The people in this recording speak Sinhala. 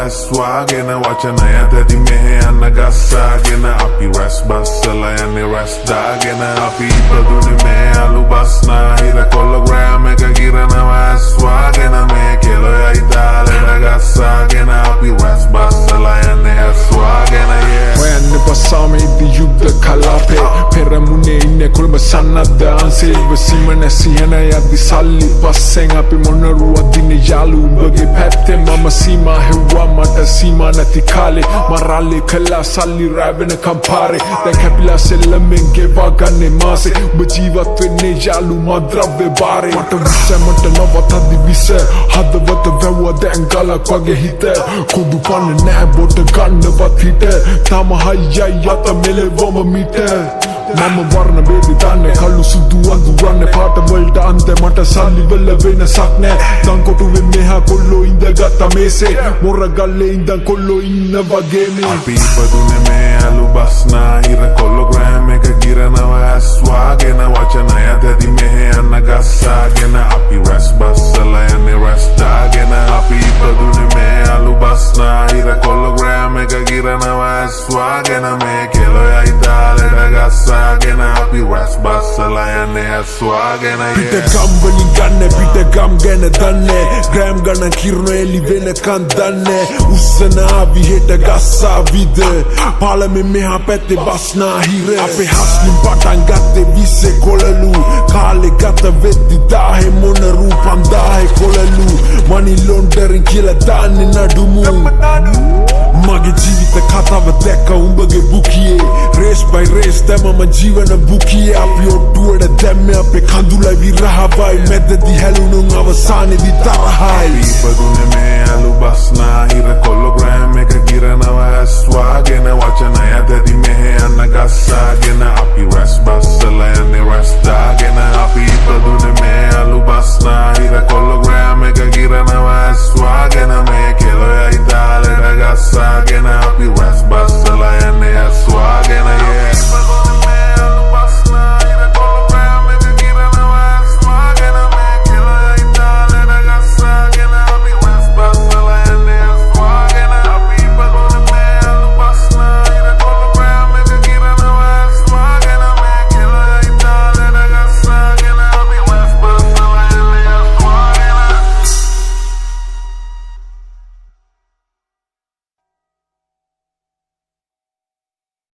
ඇස්වාගෙන වචනය දැති මෙහෙ යන්න ගස්සාගෙන අපි රැස් බස්සල යන්නේ රැස් දාගෙන අපි ඉපදුනේ මේ අලු බස්නාහිර කොල්ලෝග්‍රෑම් එක ගිරනවා ඇස්වාගෙන මේ කෙලොයයි දාලෙට ගස්සාගෙන අපි රැස් බස්සල යන්නේ ඇස්වාගෙන හොයන්න පස්සාමේ දී යුද්ධ කලාපේ පෙරමුණේ ඉන්නේ කොළඹ සන්නද්ධ අංශේ ඉවසීම නැසි යන යද්දි සල්ලි පස්සෙන් අපි මොනරුවක් දිනේ යාළු උඹගේ පැත්තේ මම සීමා හෙව්වා මට සීමා නැති කාලේ මරාලේ කළා සල්ලි රැවෙන කම්පාරේ දැන් කැපිලා සෙල්ලමෙන් ගෙවා ගන්නේ මාසේ ඔබ ජීවත් වෙන්නේ යාළු මද්‍රව්‍ය බාරේ මට විශ්මට නවතද්දි විස හදවත වැව්වා දැන් ගලක් වගේ හිත කුඩු පන්න නෑ බොට ගන්නවත් හිට තම හයියයි යත මෙලෙවම මිට මම වර්ණ බේදි දන්නේ කළු සුදු අඳුරන්නේ පාට වලට අන්තේ මට සල්ලි වල වෙනසක් නෑ දන්කොටුවෙන් මෙහා කොල්ලෝ ඉඳගත්ත මේසේ මොරගල්ලේ ඉඳන් කොල්ලෝ ඉන්න වගේ මේ අපි ඉපදුනේ මේ අලු බස්නාහිර කොල්ලෝග්‍රෑම් එක ගිරනවා ඇස්වාගෙන වචනය දැති මෙහෙ යන්න ගස්සාගෙන අපි රැස් බස්සල යන්නේ රැස් දාගෙන අපි ඉපදුනේ මේ අලු බස්නාහිර කොල්ලෝග්‍රෑම් එක ගිරනවා ඇස්වාගෙන මේ කෙලොයයි දාලෙට ගස්සාගෙන අපි රැස් බස්සල යන්නේ ඇස්වාගෙන පිටගම් වලින් ගන්න පිටගම් ගැන දන්නේ ග්‍රෑම් ගණන් කිරණ එලි වෙනකන් දන්නේ උස්සන ආවි හෙට ගස්සා විද පාලමේ මෙහා පැත්තේ බස්නාහිර අපේ හස්ලින් පටන් ගත්තේ 20 කොළලු කාලේ ගත වෙද්දි 10 මොන රූපම් 10 කොළලු money laundering කියලා දාන්නේ නඩුමු මගේ ජීවිත කතාව දැක්ක උඹගේ බුකියේ race by race දැමම ජීවන බුකියේ අපි ඔට්ටුවට දැම්මේ අපේ කඳුලයි විරහවයි මැදදී හැලුණු අවසානයේදී තරහයි ඉපදුනේ මේ